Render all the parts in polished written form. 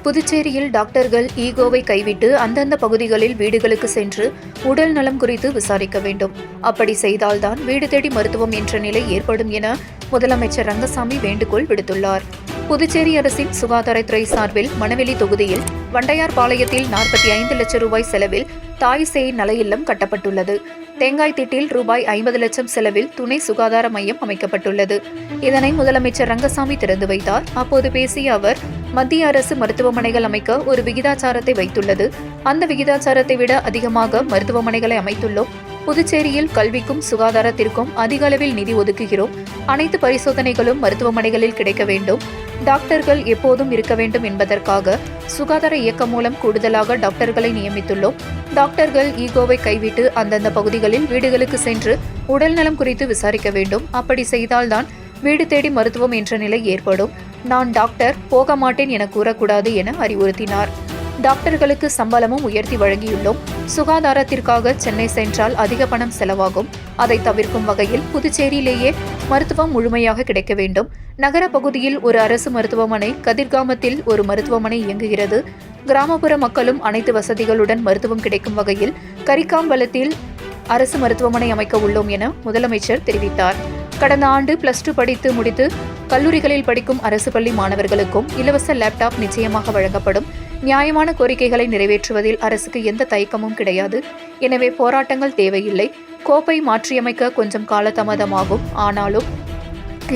புதுச்சேரியில் டாக்டர்கள் ஈகோவை கைவிட்டு அந்தந்த பகுதிகளில் வீடுகளுக்கு சென்று உடல் நலம் குறித்து விசாரிக்க வேண்டும். அப்படி செய்தால்தான் வீடு தேடி மருத்துவம் என்ற நிலை ஏற்படும் என முதலமைச்சர் ரங்கசாமி வேண்டுகோள் விடுத்துள்ளார். புதுச்சேரி அரசின் சுகாதாரத்துறை சார்பில் மணவெளி தொகுதியில் வண்டையார்பாளையத்தில் 45 லட்சம் ரூபாய் செலவில் தாய் சேய் நல இல்லம் கட்டப்பட்டுள்ளது. தேங்காய் திட்டில் ரூபாய் 50 லட்சம் செலவில் துணை சுகாதார மையம் அமைக்கப்பட்டுள்ளது. இதனை முதலமைச்சர் ரங்கசாமி திறந்து வைத்தார். அப்போது பேசிய அவர், மத்திய அரசு மருத்துவமனைகள் அமைக்க ஒரு விகிதாச்சாரத்தை வைத்துள்ளது. அந்த விகிதாச்சாரத்தை விட அதிகமாக மருத்துவமனைகளை அமைத்துள்ளோம். புதுச்சேரியில் கல்விக்கும் சுகாதாரத்திற்கும் அதிக அளவில் நிதி ஒதுக்குகிறோம். அனைத்து பரிசோதனைகளும் மருத்துவமனைகளில் கிடைக்க வேண்டும். டாக்டர்கள் எப்போதும் இருக்க வேண்டும் என்பதற்காக சுகாதார இயக்கம் மூலம் கூடுதலாக டாக்டர்களை நியமித்துள்ளோம். டாக்டர்கள் ஈகோவை கைவிட்டு அந்தந்த பகுதிகளில் வீடுகளுக்கு சென்று உடல் நலம் குறித்து விசாரிக்க வேண்டும். அப்படி செய்தால்தான் வீடு தேடி மருத்துவம் என்ற நிலை ஏற்படும். நான் டாக்டர் போக மாட்டேன் என கூறக்கூடாது என அறிவுறுத்தினார். டாக்டர்களுக்கு சம்பளமும் உயர்த்தி வழங்கியுள்ளோம். சுகாதாரத்திற்காக சென்னை சென்றால் அதிக பணம் செலவாகும். அதை தவிர்க்கும் வகையில் புதுச்சேரியிலேயே மருத்துவம் முழுமையாக கிடைக்க வேண்டும். நகர பகுதியில் ஒரு அரசு மருத்துவமனை, கதிர்காமத்தில் ஒரு மருத்துவமனை இயங்குகிறது. கிராமப்புற மக்களும் அனைத்து வசதிகளுடன் மருத்துவம் கிடைக்கும் வகையில் கரிக்காம்பலத்தில் அரசு மருத்துவமனை அமைக்க உள்ளோம் என முதலமைச்சர் தெரிவித்தார். கடந்த ஆண்டு +2 படித்து முடித்து கல்லூரிகளில் படிக்கும் அரசு பள்ளி மாணவர்களுக்கும் இலவச லேப்டாப் நிச்சயமாக வழங்கப்படும். நியாயமான கோரிக்கைகளை நிறைவேற்றுவதில் அரசுக்கு எந்த தயக்கமும் கிடையாது. எனவே போராட்டங்கள் தேவையில்லை. கோப்பை மாற்றியமைக்க கொஞ்சம் காலதாமதமாகும். ஆனாலும்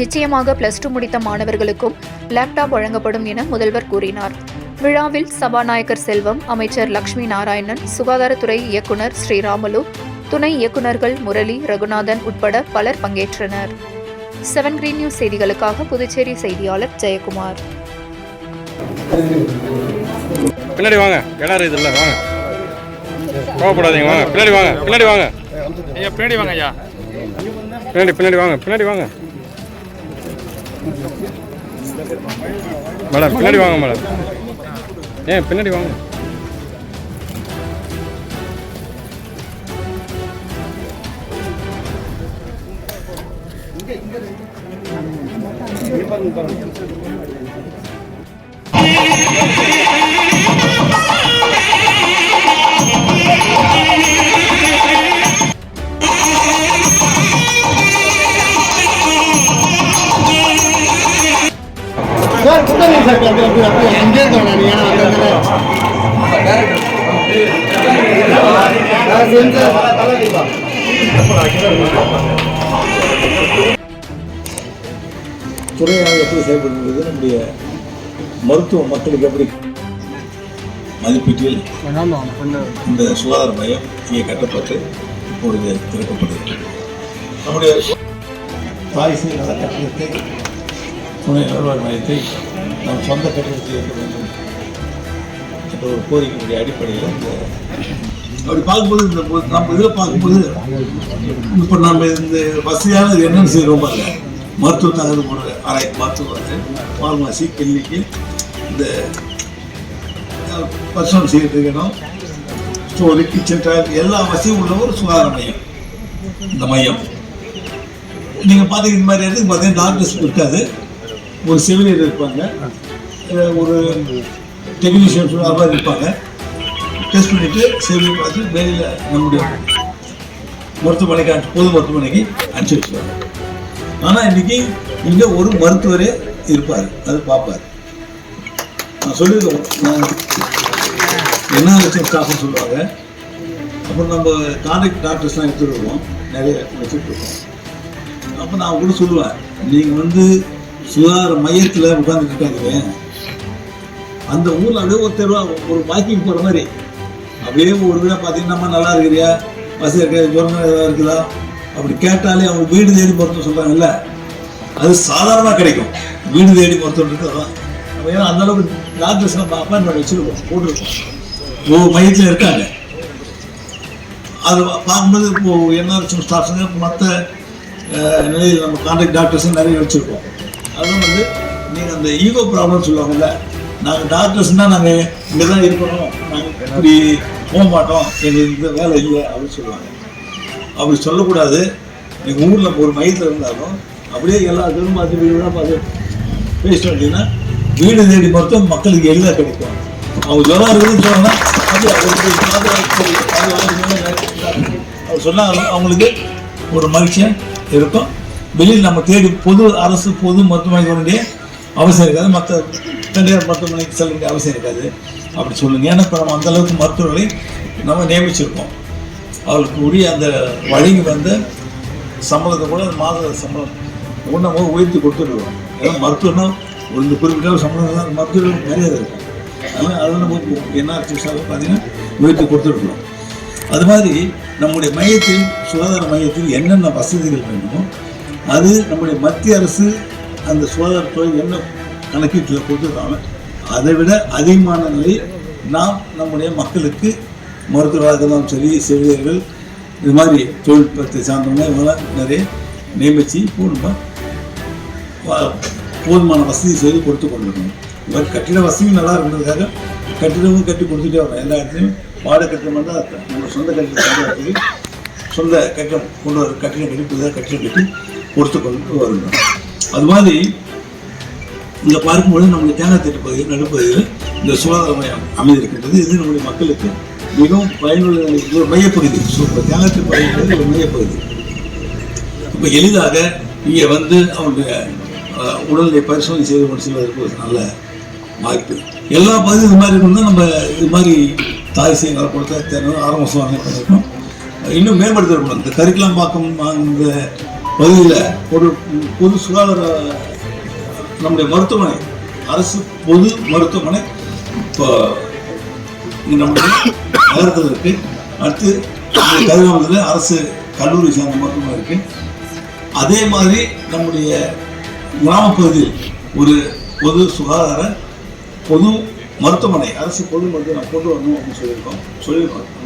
நிச்சயமாக +2 முடித்த மாணவர்களுக்கும் லேப்டாப் வழங்கப்படும் என முதல்வர் கூறினார். விழாவில் சபாநாயகர் செல்வம், அமைச்சர் லட்சுமி நாராயணன், சுகாதாரத்துறை இயக்குநர் ஸ்ரீராமுலு, துணை இயக்குநர்கள் முரளி, ரகுநாதன் உட்பட பலர் பங்கேற்றனர். 7 கிரீன் நியூஸ் செய்திகளுக்காக புதுச்சேரி செய்தியாளர் ஜெயக்குமார். பின்னாடி வாங்க, கிணறு இதில்ல, வாங்க, கோவப்படாதீங்க, வாங்க, பின்னாடி வாங்க, பின்னாடி வாங்க ஐயா, பின்னாடி வாங்க ஐயா, பின்னாடி வாங்க, பின்னாடி வாங்க மேடம், பின்னாடி வாங்க மேடம், ஏன் பின்னாடி வாங்க. துறையாக எப்படி செயல்படுகிறது, நம்முடைய மருத்துவ மக்களுக்கு எப்படி மதிப்பீட்டில் இந்த சுகாதார மையம் இங்கே கட்டப்பட்டு இப்பொழுது திறக்கப்படுகிறது. நம்முடைய தாய் சேய் நல கட்டிடத்தை, துணை நலவாழ் மையத்தை நம் சொந்த கட்டிடத்தில் இருக்க வேண்டும் என்ற ஒரு கோரிக்கையுடைய அடிப்படையில் அப்படி பார்க்கும்போது நம்ம இதில் பார்க்கும்போது இப்போ நம்ம இந்த வசதியான என்னென்னு செய்கிறோம் பாருங்க. மருத்துவ தகவல் ஒரு அறை, மருத்துவ ஃபார்மசி, கிளினிக்கு, இந்த பர்சனல் செய்கிறதுக்கு இடம், ஸ்டோரி, கிச்சன், டாய்லெட் எல்லா வசதியும் உள்ள ஒரு சுகாதார மையம் இந்த மையம். நீங்கள் பார்த்தீங்க இந்த மாதிரி இடத்துக்கு பார்த்தீங்கன்னா டாக்டர்ஸ் இருக்காது, ஒரு செவிலியர் இருப்பாங்க, ஒரு டெக்னீஷியன்ஸ் அது மாதிரி இருப்பாங்க. டெஸ்ட் பண்ணிவிட்டு செவிலியர் பார்த்து வெளியில் நம்முடைய மருத்துவமனைக்கு பொது மருத்துவமனைக்கு அனுப்பிச்சி வச்சுருவாங்க. ஆனால் இன்றைக்கி இங்கே ஒரு மருத்துவரே இருப்பார், அது பார்ப்பார். நான் சொல்லியிருக்கோம், நான் என்ன லட்சம் ஸ்டாஃப்னு சொல்லுவாங்க. அப்புறம் நம்ம கான்ட்ராக்ட் டாக்டர்ஸ்லாம் எடுத்துருக்கோம், நிறைய வச்சுட்ருக்கோம். அப்போ நான் கூட சொல்லுவேன், நீங்கள் சுகாதார மையத்தில் உட்காந்துட்டு இருக்காங்க, அந்த ஊரில் அப்படியே ஒரு வாக்கிங் போகிற மாதிரி அப்படியே ஒரு விட பார்த்தீங்கன்னா, நம்ம நல்லா இருக்கிறியா, வசதி இருக்க, ஜுரம் ஏதாவது இருக்குதா அப்படி கேட்டாலே அவங்க வீடு தேடி மருத்துவம் சொல்கிறாங்கல்ல, அது சாதாரணமாக கிடைக்கும். வீடு தேடி மருத்துவம் இருக்கிறதா நம்ம ஏன்னா அந்தளவுக்கு டாக்டர்ஸ் நம்ம அப்பாயின்மெண்ட் வச்சுருக்கோம், போட்டிருக்கோம், ஒவ்வொரு மையத்தில் இருக்காங்க. அது பார்க்கும்போது இப்போது என்ஆர்எச் ஸ்டாஃப்ஸுங்க மற்ற நிலையில் நம்ம கான்ட்ராக்ட் டாக்டர்ஸும் நிறைய வச்சுருக்கோம். அதுவும் நீங்கள் அந்த ஈகோ ப்ராப்ளம் சொல்லுவாங்கல்ல, நாங்கள் டாக்டர்ஸ்னால் நாங்கள் இங்கே தான் இருக்கணும், நாங்கள் இப்படி போக மாட்டோம், எங்களுக்கு இந்த வேலை இல்லை அப்படின்னு சொல்லுவாங்க. அப்படி சொல்லக்கூடாது. நீங்கள் ஊரில் ஒரு மையத்தில் இருந்தாலும் அப்படியே எல்லா இதுவும் பார்த்து வீடு பார்த்து பேசிட்டு வந்தீங்கன்னா வீடு தேடி மருத்துவம் மக்களுக்கு எளிதாக கிடைக்கும். அவங்க ஜுரம் இருக்குதுன்னு சொன்னா அவர் சொன்னால் அவங்களுக்கு ஒரு மகிழ்ச்சியாக இருக்கும். வெளியில் நம்ம தேடி அரசு பொது மருத்துவமனைக்கு வர வேண்டிய அவசியம் இருக்காது, மற்ற தனியார் மருத்துவமனைக்கு செல்ல வேண்டிய அவசியம் இருக்காது அப்படி சொல்லுங்க. ஏன்னா இப்போ நம்ம அந்தளவுக்கு மருத்துவர்களை நம்ம நியமிச்சிருக்கோம். அவர்களுக்கு உரிய அந்த வழங்கி வந்த சம்பளத்தை கூட மாத சம்பளம் கூட நம்ம உயர்த்தி கொடுத்துருக்கோம். ஏன்னா மருத்துவம்னா ஒரு குறிப்பிட்ட சம்பளம் தான் மருத்துவர்களுக்கு மரியாதை இருக்கும். அதனால் அதை நம்ம என்ஆர்டி பார்த்தீங்கன்னா உயர்த்தி கொடுத்துருக்கோம். அது மாதிரி நம்முடைய மையத்தில் சுகாதார மையத்தில் என்னென்ன வசதிகள் வேணுமோ அது நம்முடைய மத்திய அரசு அந்த சுகாதாரத்துறை என்ன கணக்கீட்டில் கொடுத்துருக்காங்க அதை விட அதிகமான நிலையில் நாம் நம்முடைய மக்களுக்கு மருத்துவராக இருந்தாலும் சரி, செவிலியர்கள், இது மாதிரி தொழில்நுட்பத்தை சார்ந்தவங்க இவங்களாம் நிறைய நியமித்து போதுமான வசதி செய்து கொடுத்து கொண்டிருக்கணும். இவர் கட்டிட வசதியும் நல்லா இருக்கிறதுக்காக கட்டிடமும் கட்டி கொடுத்துட்டே வரோம். எல்லா இடத்துலையும் வாடகை கட்டிடம் வந்தால் நம்ம சொந்த கட்டிடத்துக்கு சொந்த கட்டிடம் கொண்டு வர கட்டிடம் கட்டி புதிதாக கட்டிடம் கட்டி கொடுத்து கொண்டு வருகிறோம். அது மாதிரி இங்கே பார்க்கும்போது நம்முடைய தேங்காய்த்திட்டு பகுதியில் நடுப்பகுதியில் இந்த சுகாதார மையம் அமைந்திருக்கின்றது. இது நம்முடைய மக்களுக்கு மிகவும் பயனுள்ள ஒரு மையப்பகுதி. தேங்காய்த்திட்டு பகுதியில் ஒரு மையப்பகுதி. இப்போ எளிதாக இங்கே வந்து அவருடைய உடல்நிலை பரிசோதனை செய்து கொண்டு செல்வதற்கு ஒரு நல்ல வாய்ப்பு. எல்லா பகுதியும் இது மாதிரி இருந்தால் நம்ம இது மாதிரி தாய் சேவை கொடுத்த தேர்வு ஆரம்ப சுகாதாரம் பண்ணியிருக்கோம். இன்னும் மேம்படுத்திருக்கணும். இந்த கரிக்குலம் பாக்கம் இந்த பகுதியில் ஒரு பொது சுகாதார நம்முடைய மருத்துவமனை, அரசு பொது மருத்துவமனை இப்போ நம்முடைய நகரத்தில் இருக்குது. அடுத்து கதிராமத்தில் அரசு கல்லூரி சார்ந்த மருத்துவமனை இருக்குது. அதே மாதிரி நம்முடைய கிராமப்பகுதியில் ஒரு பொது சுகாதார பொது மருத்துவமனை, அரசு பொது மருத்துவமனை கொண்டு வரணும் அப்படின்னு சொல்லியிருக்கோம்.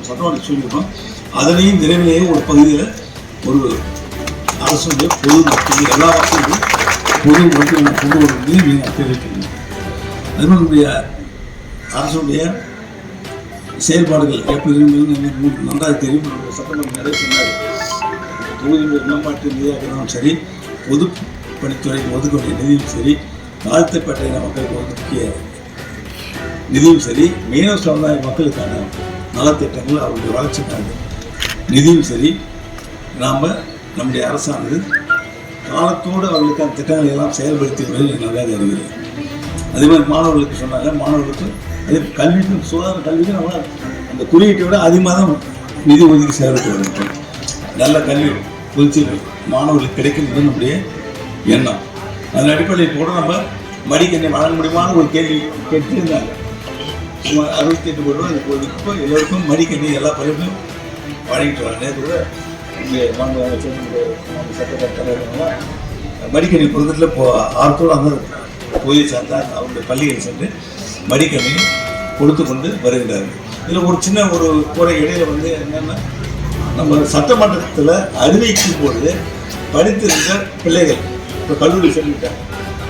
சட்டமன்ற சொல்லியிருக்கோம். அதனையும் விரைவிலேயே ஒரு பகுதியில் ஒரு அரசுடைய பொது மருத்துவமனை எல்லா வசதியும் பொது மருத்துவமனை கொண்டு வருவதையும் நீங்கள் தெரிவிக்கிறீங்க. அது மாதிரி நம்முடைய அரசுடைய செயல்பாடுகள் எப்படி இருந்தது நன்றாக தெரியும். சட்டமன்ற நிறைய சொன்னார். தொகுதியுடைய மேம்பாட்டு நிதியாக இருந்தாலும் சரி, பொதுப்பணித்துறைக்கு ஒதுக்கக்கூடிய நிதியும் சரி, தாழ்த்தப்பட்ட மக்களுக்கு ஒதுக்கிய நிதியும் சரி, மீனவ சமுதாய மக்களுக்கான நலத்திட்டங்கள் அவருடைய வளர்ச்சிக்கான நிதியும் சரி, நாம் நம்முடைய அரசானது காலத்தோடு அவர்களுக்கான திட்டங்களை எல்லாம் செயல்படுத்தி வருவதை நல்லாக அறிகிறேன். அதே மாதிரி மாணவர்களுக்கு சொன்னாங்க, மாணவர்களுக்கு அதே கல்விக்கும் சுகாதார கல்விக்கும் நம்ம அந்த குறியீட்டை விட அதிகமாக தான் நிதி ஒதுக்கி செயல்பட்டு வருகிறோம். நல்ல கல்வி புதுச்சேரி மாணவர்களுக்கு கிடைக்கிறது நம்முடைய எண்ணம். அதன் அடிப்படையில் கூட நம்ம மடிக்கண்ணை வழங்க முடியுமான்னு ஒரு கேள்வி கேட்டுருந்தாங்க. 68 கோடி ரூபா இப்போ எல்லோருக்கும் மடிக்கண்ணி எல்லா பள்ளிகளும் வழங்கிட்டு வராங்க. நேற்று கூட இங்கே மாநில அமைச்சர் சட்டமன்ற தலைவர்கள்லாம் மடிக்கண்ணி பொருத்தத்தில் இப்போ ஆர்த்தோடு அந்த போய் சார்ந்தால் அவருடைய பள்ளிகள் சென்று மடிக்கண்ணி கொடுத்து கொண்டு வருகிறார்கள். இதில் ஒரு சின்ன ஒரு குறை இடையில வந்து என்னென்னா, நம்ம சட்டமன்றத்தில் அறிவிக்கும் பொழுது படித்திருந்த பிள்ளைகள் இப்போ கல்லூரி சென்றுவிட்டாங்க.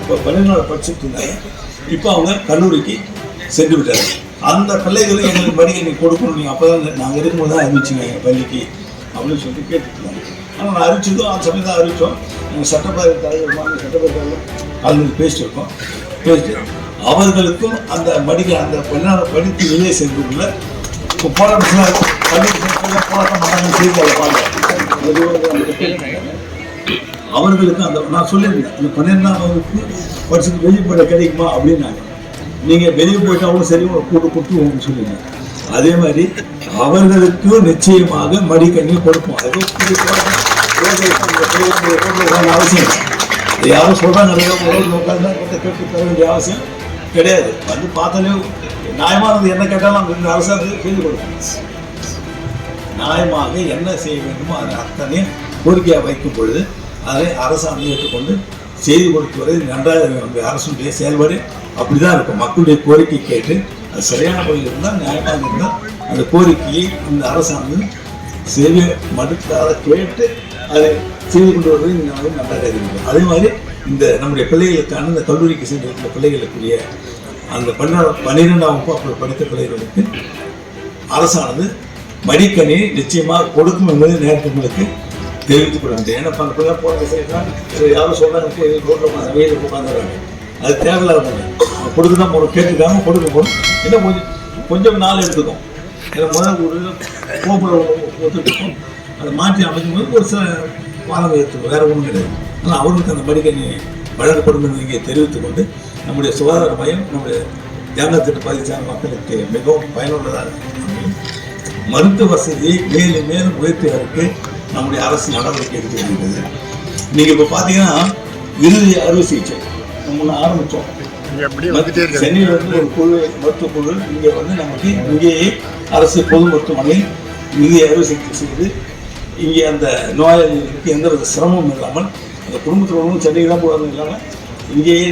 இப்போ 14 படிச்சுட்டு இருந்தாங்க. இப்போ அவங்க கல்லூரிக்கு சென்று விட்டாங்க. அந்த பிள்ளைகளும் எங்களுக்கு மடிக்கண்ணி கொடுக்கணும், நீங்கள் அப்போ தான் நாங்கள் இருக்கும்போது தான் அறிவிச்சிங்க எங்கள் பள்ளிக்கு அப்படின்னு சொல்லிட்டு கேட்டுருந்தாங்க. ஆனால் நான் அறிவிச்சதும் அந்த சமயம் தான் அறிவித்தோம். நாங்கள் சட்டப்பேரவை தலைவர் சட்டப்பேரவை கலந்து பேசிட்டுருக்கோம். பேசிட்டு அவர்களுக்கும் அந்த அந்த பெண்ணால் படித்து வெளியே சென்றுள்ள இப்போ போராட்டம் கல்லூரி போராட்டம் மாட்டாங்க செய்தியாளர் அவர்களுக்கு அந்த நான் சொல்லியிருந்தேன், அந்த 12ஆம் வகுப்பு படிச்சுட்டு வெளியே போயிட கிடைக்குமா அப்படின்னாங்க. நீங்கள் வெளியே போயிட்டு அவ்வளோ சரி கூட்டு கொடுத்துருவோம்னு சொல்லியிருந்தேன். அதே மாதிரி அவர்களுக்கும் நிச்சயமாக மடிக்கண்ணி கொடுப்போம். அதுவும் அவசியம் யாரும் சொல்கிறாங்க உட்காந்து கேட்டு தர வேண்டிய அவசியம் கிடையாது. வந்து பார்த்தாலே நியாயமானது என்ன கேட்டாலும் அந்த அரசாங்கம் செய்து கொடுக்கும். நியாயமாக என்ன செய்ய வேண்டுமோ அதை அத்தனையும் கோரிக்கையாக வைக்கும் பொழுது அதை அரசாங்கம் ஏற்றுக்கொண்டு செய்து கொடுத்து வரை நன்றாக நம்முடைய அரசுடைய செயல்பாடு அப்படி தான் இருக்கும். மக்களுடைய கோரிக்கை கேட்டு அது சரியான முறையில் இருந்தால், நியாயமாக இருந்தால் அந்த கோரிக்கையை அந்த அரசாங்கம் செய்ய மறுக்காத கேட்டு அதை செய்து கொண்டு வருவதை நீங்கள் நன்றாக இருக்கிறோம். அதே மாதிரி இந்த நம்முடைய பிள்ளைகளுக்கான இந்த கல்லூரிக்கு சென்றிருக்கிற பிள்ளைகளுக்குரிய அந்த 12ஆம் வகுப்பு அப்படி படித்த பிள்ளைகளுக்கு அரசானது மடிக்கணி நிச்சயமாக கொடுக்கும் என்பதை நேரத்துங்களுக்கு தெரிவித்துக் கொள்ள வேண்டும். ஏன்னா அந்த பிள்ளை போன செய்யலாம் யாரும் சொல்கிறாங்க ரோட்டில் வெயிலுக்கு உட்காந்துறாங்க. அது தேவையில்லாத கொடுத்து தான் போகிறோம், கேட்டுக்காம கொடுக்க போகிறோம். என்ன கொஞ்சம் கொஞ்சம் நாள் எடுத்துக்கும். இதை முதல் ஒரு கோப்புல ஒத்துருக்கும், அதை மாற்றி அமைக்கும் போது ஒரு சில வாரம் எடுத்துக்கும், வேறு ஒன்றும் கிடையாது. ஆனால் அவர்களுக்கு அந்த மடிக்கணி வழங்கப்படும் என்று இங்கே தெரிவித்துக் கொண்டு நம்முடைய சுகாதார மையம் நம்முடைய ஜனத்திற்கு பாதிச்சான மக்களுக்கு மிகவும் பயனுள்ளதாக அமையும். மருத்துவ வசதியை மேலும் மேலும் உயர்த்துவதற்கு நம்முடைய அரசு நடவடிக்கை எடுத்து வருகிறது. நீங்கள் இப்போ பார்த்தீங்கன்னா இறுதி அறுவை சிகிச்சை நம்ம ஆரம்பித்தோம். சென்னையில் வந்து ஒரு குழு, மருத்துவ குழு இங்கே வந்து நமக்கு இங்கேயே அரசு பொது மருத்துவமனையில் இறுதி அறுவை சிகிச்சை செய்து இங்கே அந்த நோயாளிகளுக்கு எந்தவித சிரமமும் இல்லாமல் அந்த குடும்பத்தில் ஒன்றும் சென்னைக்கு தான் போகிறது இல்லாமல் இங்கேயே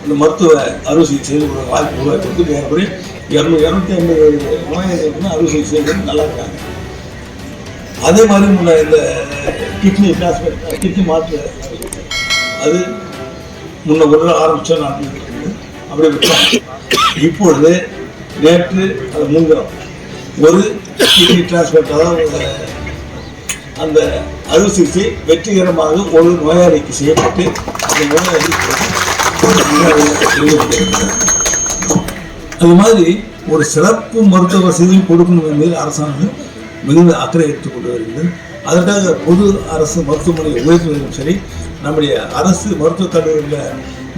இந்த மருத்துவ அறுவை சிகிச்சை செய்து வாய்ப்பு உருவாக்கி கொடுத்து ஏறக்குறைய 250 நோயாளிகளுக்கு அறுவை சிகிச்சை செய்து நல்லா இருக்காங்க. அதே மாதிரி முன்ன இந்த கிட்னி டிரான்ஸ்பிளண்ட், கிட்னி மாற்று அது முன்ன ஒரு நாள் ஆரம்பித்தோம், நடந்துட்டு அப்படியே விட்டோம். இப்பொழுது நேற்று அது முன்தினம் ஒரு கிட்னி டிரான்ஸ்பிளண்ட், அதாவது அந்த அறுவை சிகிச்சை வெற்றிகரமாக ஒரு நோயாளிக்கு செய்யப்பட்டு அந்த நோயாளி அது மாதிரி ஒரு சிறப்பு மருத்துவ வசதியும் கொடுக்கணும் என்பது அரசாங்கம் மிகுந்த அக்கறை எடுத்துக்கொண்டு வருகிறது. அதற்காக பொது அரசு மருத்துவமனையை உயர்த்துவதும் சரி, நம்முடைய அரசு மருத்துவக் கல்லூரியில்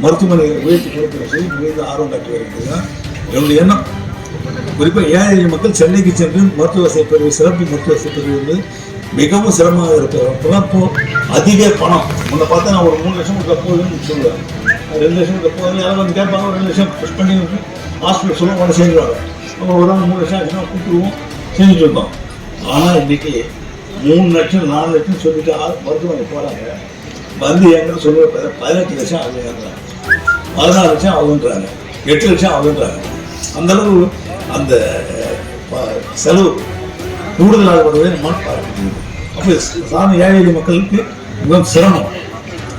மருத்துவமனையை உயர்த்தி கொடுப்பதும் சரி மிகுந்த ஆர்வம் காட்டி வருகிறது. என்னுடைய எண்ணம் குறிப்பாக ஏழை மக்கள் சென்னைக்கு சென்று மருத்துவ வசதி பெறுவது, சிறப்பு மருத்துவ வசதி பெறுவது மிகவும் சிரமமாக இருக்கிறது. அப்போலாம் இப்போ அதிக பணம் முன்ன பார்த்தா நான் ஒரு 3 லட்சம் கொடுக்க போகுதுன்னு சொல்லுவேன், 2 லட்சம் கொடுக்க போகுது, யாரும் வந்து கேட்பாங்க, ஒரு 2 லட்சம் புஷ் பண்ணி ஹாஸ்பிட்டல் சொல்லுவோம், உடனே செஞ்சுருவாங்க. அவங்க ஒரு 3 லட்சம் ஆச்சுன்னா கொடுத்துருவோம், செஞ்சுட்டு இருந்தோம். ஆனால் இன்றைக்கி 3 லட்சம் 4 லட்சம் சொல்லிட்டு மருத்துவமனை போகிறாங்க, வந்து எங்கிட்ட சொல்லி 18 லட்சம் ஆகுதுன்றாங்க, 14 லட்சம் ஆகுன்றாங்க, 8 லட்சம் ஆகுன்றாங்க. அந்தளவு அந்த செலவு கூடுதலாக வருவதை நம்மால் பார்க்க முடியும். அப்போ சாதாரண ஏழை எளிய மக்களுக்கு மிகவும் சிரமம்,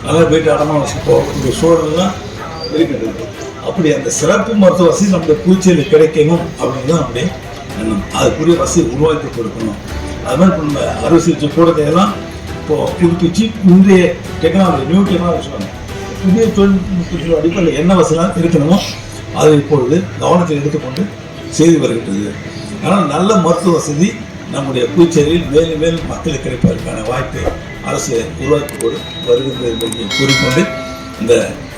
நல்லா போயிட்டு அடமாக போகக்கூடிய சூழல்லாம் இருக்கின்றது. அப்படி அந்த சிறப்பு மருத்துவ வசதி நம்முடைய பூச்சியில் கிடைக்கணும் அப்படின்னு தான் நம்முடைய எண்ணம். அதுக்குரிய வசதி உருவாக்கி கொடுக்கணும். அது மாதிரி இப்போ நம்ம அறுவை சிகிச்சை கூடத்தையெல்லாம் இப்போது புதுப்பிச்சு இன்றைய டெக்னாலஜி, நியூ டெக்னாலஜி சொல்லுவாங்க, புதிய தொழில்நுட்பத்தின் அடிப்படையில் என்ன வசதிலாம் இருக்கணுமோ அதை இப்பொழுது கவனத்தில் எடுத்துக்கொண்டு செய்து வருகின்றது. ஆனால் நல்ல மருத்துவ வசதி நம்முடைய புதுச்சேரியில் மேலும் மேலும் மக்களுக்கு கிடைப்பதற்கான வாய்ப்பை அரசு உருவாக்கி வருகின்றது என்பதை கூறிக்கொண்டு இந்த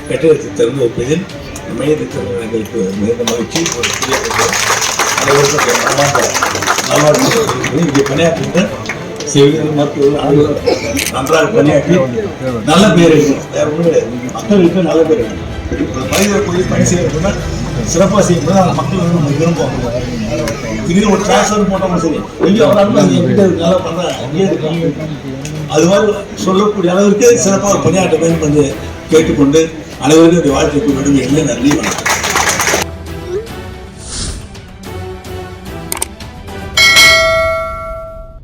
கட்டிடத்தை திறந்து வைப்பதில் மையத்தை திறந்த எங்களுக்கு மிகுந்த மகிழ்ச்சி. ஒரு புதிய அனைவருக்கும் இங்கே பணியாற்றுகின்ற செவிலியர் மருத்துவர்கள் அனைவரும் நன்றாக பணியாற்றி நல்ல பேர் இருக்கணும். வேறு ஒன்றும் கிடையாது, மக்களுக்கு நல்ல பேர் இருக்கணும். ஒரு மனிதர் போய் பணி செய்யறதுன்னா சிறப்பாக செய்யும்போது அந்த மக்கள் வந்து நம்ம விரும்புவாங்க. திடீர்னு ஒரு டிரான்ஸ்ஃபர் போட்டோம்னா சரி, எங்கேயோ நல்லா பண்ணுறாங்க, அங்கேயே இருக்காங்க, அது மாதிரி சொல்லக்கூடிய அளவிற்கு சிறப்பாக பணியாற்ற வேண்டும் என்று கேட்டுக்கொண்டு அனைவருக்கும் வாழ்க்கை விடுமை இல்லை. நன்றி, வணக்கம்.